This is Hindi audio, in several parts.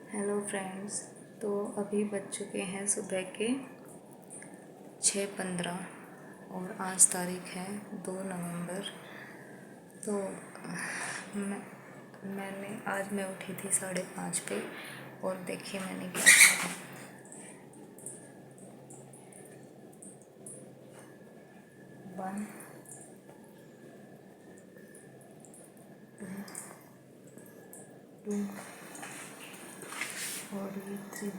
Hello friends. तो अभी बज चुके हैं सुबह के 6:15 और आज तारीख है 2 नवंबर। तो मैं उठी थी 5:30 पे और देखिए मैंने क्या किया। 1 2 और ये 3।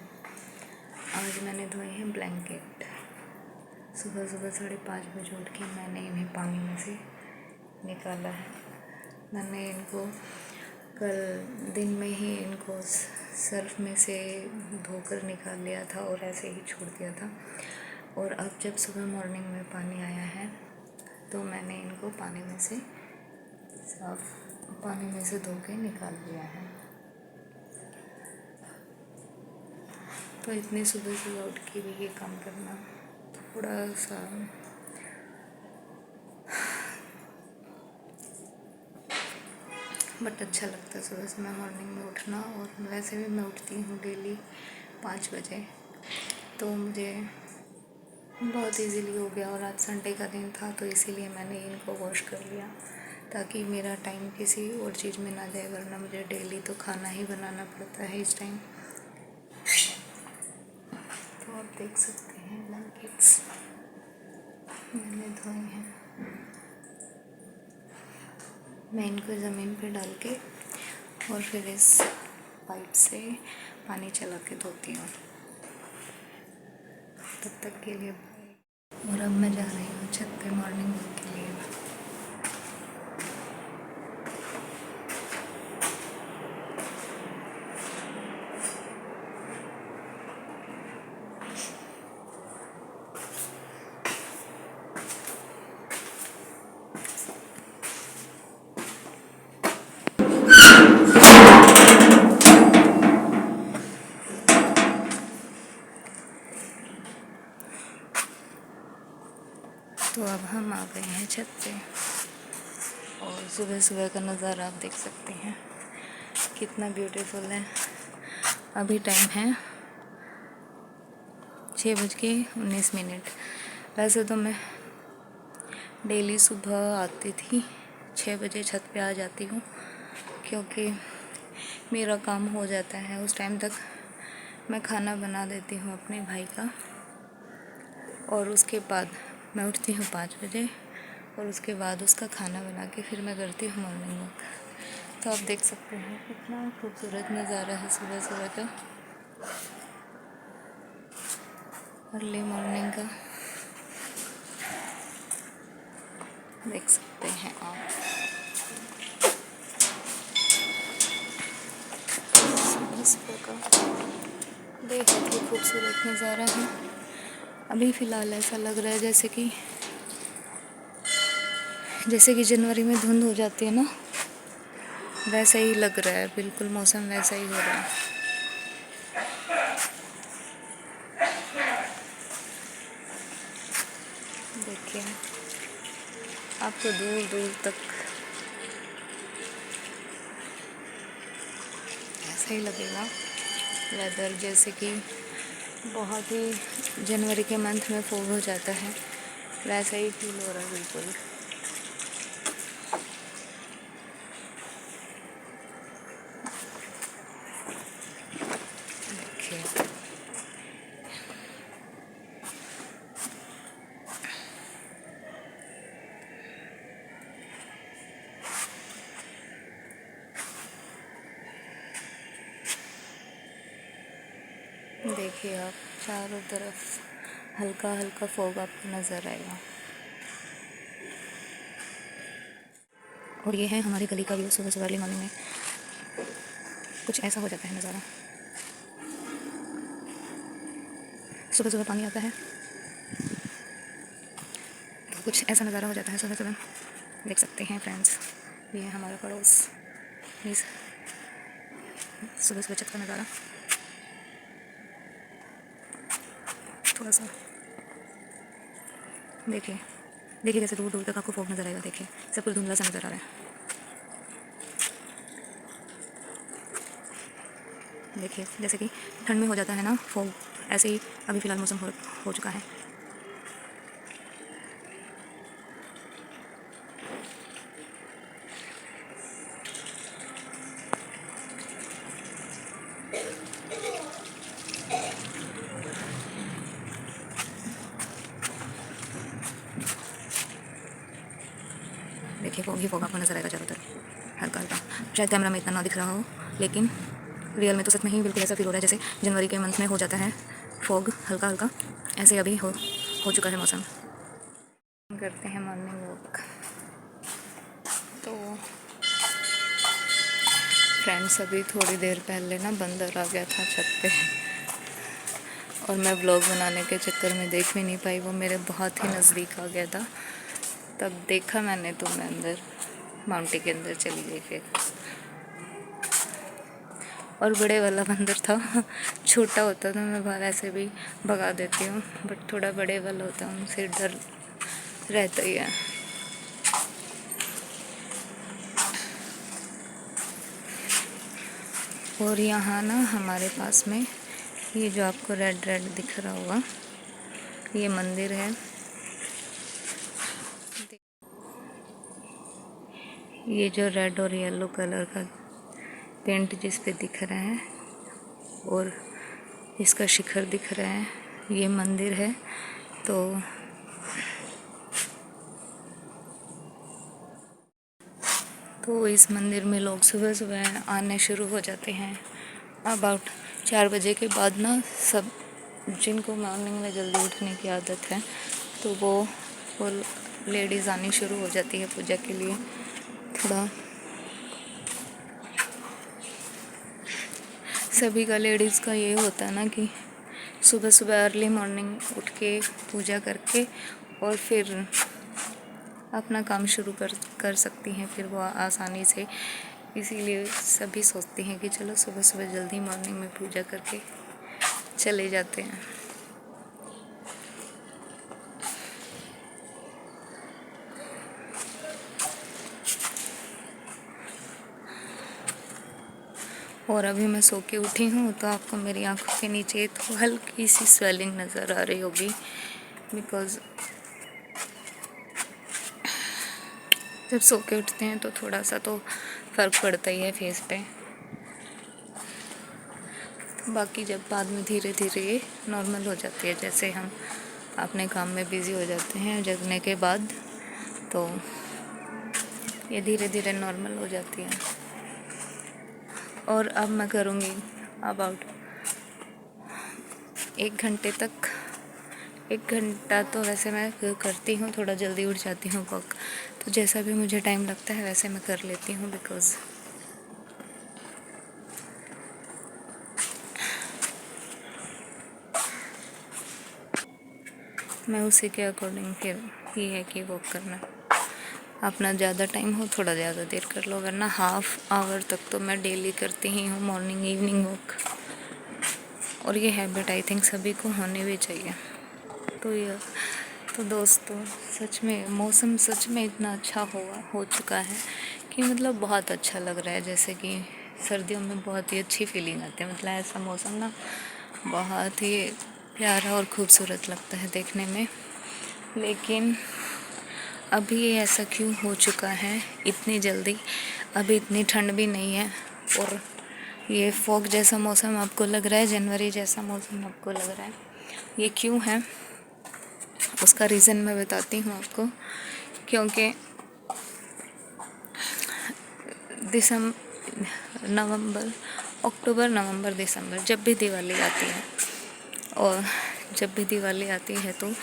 आज मैंने धोए हैं ब्लैंकेट। सुबह सुबह 5:30 बजे उठ के मैंने इन्हें पानी में से निकाला है। मैंने इनको कल दिन में ही इनको सर्फ में से धोकर निकाल लिया था और ऐसे ही छोड़ दिया था। और अब जब सुबह मॉर्निंग में पानी आया है तो मैंने इनको पानी में से धो के निकाल लिया है। तो इतनी सुबह सुबह उठ के भी ये काम करना थोड़ा सा बट अच्छा लगता है सुबह सुबह मॉर्निंग में उठना। और वैसे भी मैं उठती हूँ डेली 5 बजे, तो मुझे बहुत इजीली हो गया। और आज संडे का दिन था तो इसीलिए मैंने इनको वॉश कर लिया ताकि मेरा टाइम किसी और चीज़ में ना जाए, वरना मुझे डेली तो खाना ही बनाना पड़ता है इस टाइम। तो आप देख सकते हैं ब्लैंकेट्स मैंने धोए हैं। मैं इनको ज़मीन पे डाल के और फिर इस पाइप से पानी चला के धोती हूँ। तब तक के लिए और अब मैं जा रही हूँ छत पे मॉर्निंग वॉक के लिए। तो अब हम आ गए हैं छत पे और सुबह सुबह का नज़ारा आप देख सकते हैं कितना ब्यूटीफुल है। अभी टाइम है 6:19। वैसे तो मैं डेली सुबह आती थी 6 बजे, छत पे आ जाती हूँ क्योंकि मेरा काम हो जाता है उस टाइम तक। मैं खाना बना देती हूँ अपने भाई का और उसके बाद मैं उठती हूँ 5 बजे और उसके बाद उसका खाना बना के फिर मैं करती हूँ मॉर्निंग वॉक। तो आप देख सकते हैं कितना खूबसूरत नज़ारा है सुबह सुबह का, अर्ली मॉर्निंग का। देख सकते हैं आप सुबह सुबह का बेहद ही खूबसूरत नज़ारा है। अभी फ़िलहाल ऐसा लग रहा है जैसे कि जनवरी में धुंध हो जाती है ना, वैसा ही लग रहा है। बिल्कुल मौसम वैसा ही हो रहा है। देखिए आपको दूर दूर तक ऐसा ही लगेगा वेदर, जैसे कि बहुत ही जनवरी के मंथ में फॉग हो जाता है, वैसा ही फील हो रहा है बिल्कुल। देखिए देखिए आप चारों तरफ हल्का हल्का फॉग आपको नज़र आएगा। और ये है हमारी गली का व्यू सुबह सुबह अर्ली मॉर्निंग में। कुछ ऐसा हो जाता है नज़ारा। सुबह सुबह पानी आता है तो कुछ ऐसा नज़ारा हो जाता है सुबह सुबह। देख सकते हैं फ्रेंड्स, ये है हमारा पड़ोस। प्लीज़ सुबह सुबह छत का नज़ारा थोड़ा सा देखिए देखिए जैसे दूर दूर तक आपको फॉग नज़र आएगा। देखिए सब कुछ धुंधला सा नज़र आ रहा है। देखिए जैसे कि ठंड में हो जाता है ना फॉग, ऐसे ही अभी फ़िलहाल मौसम हो चुका है। देखिए फॉग ही फॉग आपको नज़र आएगा चारों तरफ हल्का हल्का। शायद कैमरा में इतना ना दिख रहा हो, लेकिन रियल में तो सच में ही बिल्कुल ऐसा फील हो रहा है जैसे जनवरी के मंथ में हो जाता है फॉग हल्का हल्का, ऐसे अभी हो चुका है मौसम। करते हैं मॉर्निंग वॉक। तो फ्रेंड्स अभी थोड़ी देर पहले ना बंदर आ गया था छत पे, और मैं व्लॉग बनाने के चक्कर में देख भी नहीं पाई, वो मेरे बहुत ही नज़दीक आ गया था। तब देखा मैंने तो मैं अंदर माउंटी के अंदर चली गई फिर। और बड़े वाला बंदर था, छोटा होता तो मैं वैसे भी भगा देती हूँ, बट थोड़ा बड़े वाला होता है उनसे डर रहता ही है। और यहाँ ना हमारे पास में ये जो आपको रेड रेड दिख रहा होगा ये मंदिर है। ये जो रेड और येलो कलर का पेंट जिस पे दिख रहा है और इसका शिखर दिख रहा है, ये मंदिर है। तो इस मंदिर में लोग सुबह सुबह आने शुरू हो जाते हैं। अबाउट 4 बजे के बाद ना सब जिनको मॉर्निंग में जल्दी उठने की आदत है तो वो लेडीज़ आनी शुरू हो जाती है पूजा के लिए। थोड़ा सभी का लेडीज़ का ये होता है ना कि सुबह सुबह अर्ली मॉर्निंग उठ के पूजा करके और फिर अपना काम शुरू कर सकती हैं फिर वो आसानी से। इसीलिए सभी सोचते हैं कि चलो सुबह सुबह जल्दी मॉर्निंग में पूजा करके चले जाते हैं। और अभी मैं सो के उठी हूँ तो आपको मेरी आंखों के नीचे तो हल्की सी स्वेलिंग नज़र आ रही होगी, बिकॉज़ जब सो के उठते हैं तो थोड़ा सा तो फ़र्क पड़ता ही है फेस पे। बाकी जब बाद में धीरे धीरे ये नॉर्मल हो जाती है, जैसे हम अपने काम में बिज़ी हो जाते हैं जगने के बाद, तो ये धीरे धीरे नॉर्मल हो जाती है। और अब मैं करूँगी अबाउट 1 घंटे तक। 1 घंटा तो वैसे मैं करती हूँ, थोड़ा जल्दी उठ जाती हूँ वॉक, तो जैसा भी मुझे टाइम लगता है वैसे मैं कर लेती हूँ, बिकॉज़ मैं उसी के अकॉर्डिंग फिर ये है कि वॉक करना अपना ज़्यादा टाइम हो थोड़ा ज़्यादा देर कर लो, वरना हाफ आवर तक तो मैं डेली करती ही हूँ मॉर्निंग इवनिंग वॉक। और ये हैबिट आई थिंक सभी को होनी भी चाहिए। तो दोस्तों सच में मौसम सच में इतना अच्छा हो चुका है कि मतलब बहुत अच्छा लग रहा है, जैसे कि सर्दियों में बहुत ही अच्छी फीलिंग आती है। मतलब ऐसा मौसम ना बहुत ही प्यारा और खूबसूरत लगता है देखने में। लेकिन अभी ये ऐसा क्यों हो चुका है इतनी जल्दी? अभी इतनी ठंड भी नहीं है और ये फॉग जैसा मौसम आपको लग रहा है, जनवरी जैसा मौसम आपको लग रहा है, ये क्यों है? उसका रीज़न मैं बताती हूँ आपको। क्योंकि अक्टूबर नवंबर दिसंबर जब भी दिवाली आती है, और जब भी दिवाली आती है तो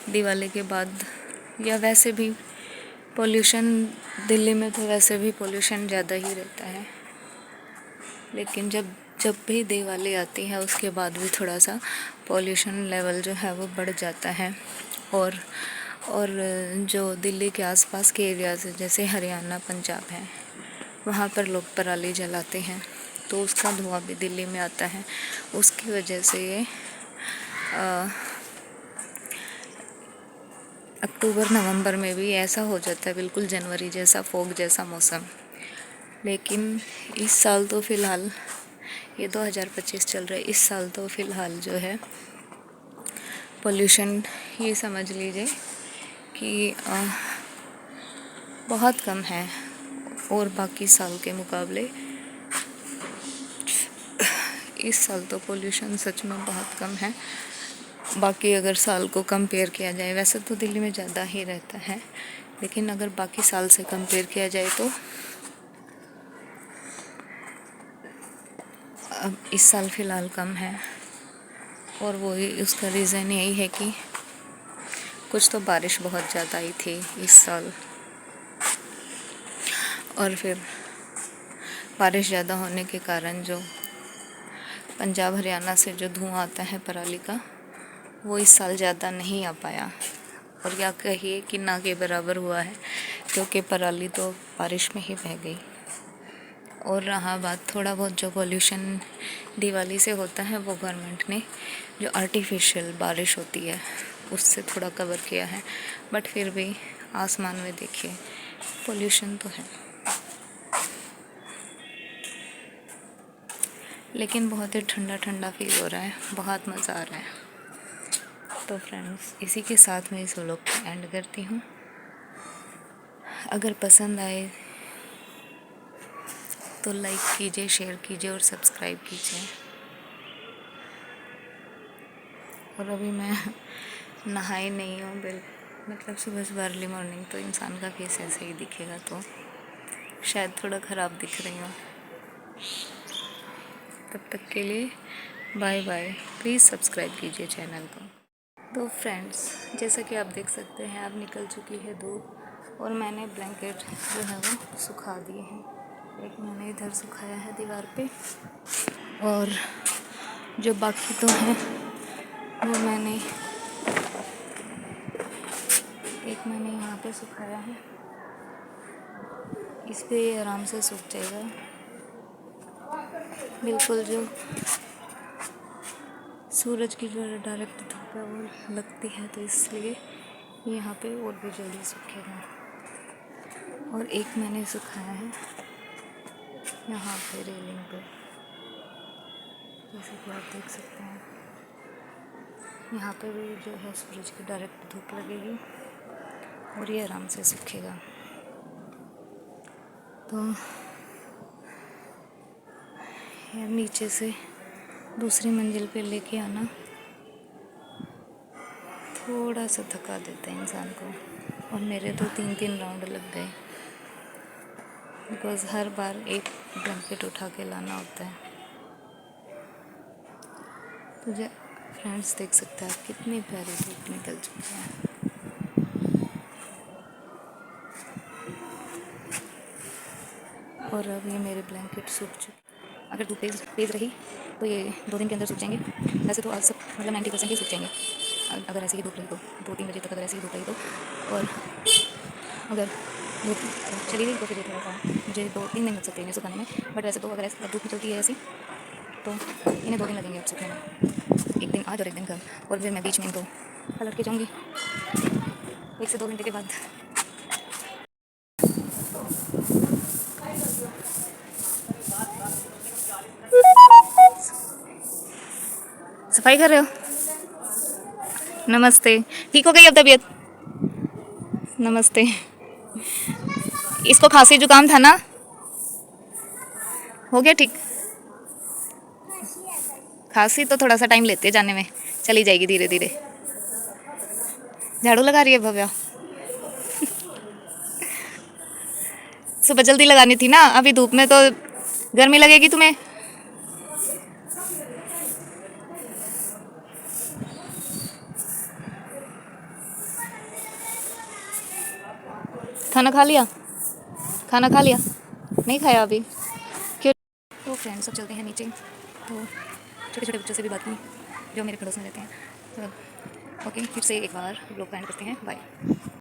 दिवाली के बाद या वैसे भी पोल्यूशन दिल्ली में तो वैसे भी पोल्यूशन ज़्यादा ही रहता है, लेकिन जब भी दिवाली आती है उसके बाद भी थोड़ा सा पोल्यूशन लेवल जो है वो बढ़ जाता है। और जो दिल्ली के आसपास के एरियाज़ जैसे हरियाणा पंजाब है वहाँ पर लोग पराली जलाते हैं, तो उसका धुआं भी दिल्ली में आता है। उसकी वजह से ये अक्टूबर नवंबर में भी ऐसा हो जाता है बिल्कुल जनवरी जैसा फॉग जैसा मौसम। लेकिन इस साल तो फ़िलहाल ये 2025 चल रहा है। इस साल तो फ़िलहाल जो है पोल्यूशन ये समझ लीजिए कि बहुत कम है, और बाकी साल के मुकाबले इस साल तो पोल्यूशन सच में बहुत कम है। बाकी अगर साल को कंपेयर किया जाए, वैसे तो दिल्ली में ज़्यादा ही रहता है, लेकिन अगर बाकी साल से कंपेयर किया जाए तो अब इस साल फ़िलहाल कम है। और वो ही उसका रीज़न यही है कि कुछ तो बारिश बहुत ज़्यादा आई थी इस साल, और फिर बारिश ज़्यादा होने के कारण जो पंजाब हरियाणा से जो धुआं आता है पराली का, वो इस साल ज़्यादा नहीं आ पाया, और या कहिए कि ना के बराबर हुआ है, क्योंकि पराली तो बारिश में ही बह गई। और रहा बात थोड़ा बहुत जो पोल्यूशन दिवाली से होता है, वो गवर्नमेंट ने जो आर्टिफिशियल बारिश होती है उससे थोड़ा कवर किया है, बट फिर भी आसमान में देखिए पोल्यूशन तो है। लेकिन बहुत ही ठंडा ठंडा फील हो रहा है, बहुत मज़ा आ रहा है। तो फ्रेंड्स, इसी के साथ मैं इस व्लॉग को एंड करती हूँ। अगर पसंद आए तो लाइक कीजिए, शेयर कीजिए और सब्सक्राइब कीजिए। और अभी मैं नहाई नहीं हूँ, मतलब सुबह सुबह अर्ली मॉर्निंग तो इंसान का फेस ऐसे ही दिखेगा, तो शायद थोड़ा ख़राब दिख रही हूँ। तब तक के लिए बाय बाय। प्लीज़ सब्सक्राइब कीजिए चैनल को। तो फ्रेंड्स, जैसा कि आप देख सकते हैं, अब निकल चुकी है धूप, और मैंने ब्लैंकेट जो है वो सुखा दिए हैं। एक मैंने इधर सुखाया है दीवार पे, और जो बाकी तो हैं वो मैंने यहाँ पे सुखाया है। इस पे ये आराम से सूख जाएगा, बिल्कुल जो सूरज की जो डायरेक्ट धूप है वो लगती है, तो इसलिए यहाँ पे और भी जल्दी सूखेगा। और एक मैंने सुखाया है यहाँ पे रेलिंग पे, जैसे कि आप देख सकते हैं। यहाँ पे भी जो है सूरज की डायरेक्ट धूप लगेगी और ये आराम से सूखेगा। तो यार नीचे से दूसरी मंजिल पे लेके आना थोड़ा सा थका देता है इंसान को, और मेरे तो 3-3 राउंड लग गए, बिकॉज़ हर बार एक ब्लैंकेट उठा के लाना होता है। तो फ्रेंड्स देख सकते हैं आप कितनी प्यारी धूप निकल चुकी है। और अब ये मेरे ब्लैंकेट सूख चुके। अगर धूप तेज़ रही तो ये 2 दिन के अंदर सूख जाएंगे। वैसे तो आज सब मतलब 90% ही सूख जाएंगे, अगर ऐसी ही धूप रही तो 2-3 बजे तक अगर ऐसी ही धूप रही तो। और अगर धूप चली गई तो फिर थोड़ा सा मुझे 2-3 दिन लग सकते हैं इन्हें सुखाने में, बट वैसे तो अगर ऐसी धूप चलती है ऐसी तो इन्हें 2 दिन लगेंगे अब सूखने में, 1 दिन आज और 1 दिन कल। और फिर मैं बीच में इनको पलट के जाऊँगी 1 से 2 घंटे के बाद। सफाई कर रहे हो? नमस्ते। ठीक हो गई अब तबीयत? नमस्ते। इसको खांसी जुकाम था ना, हो गया ठीक? खांसी तो थोड़ा सा टाइम लेते जाने में, चली जाएगी धीरे धीरे। झाड़ू लगा रही है भव्या? सुबह जल्दी लगानी थी ना, अभी धूप में तो गर्मी लगेगी तुम्हें। खाना खा लिया? खाना खा लिया? नहीं खाया अभी? क्यों? तो फ्रेंड्स सब चलते हैं नीचे, तो छोटे छोटे बच्चों से भी बात की जो मेरे पड़ोस में रहते हैं। तो ओके, फिर से एक बार ब्लॉग एंड करते हैं। बाय।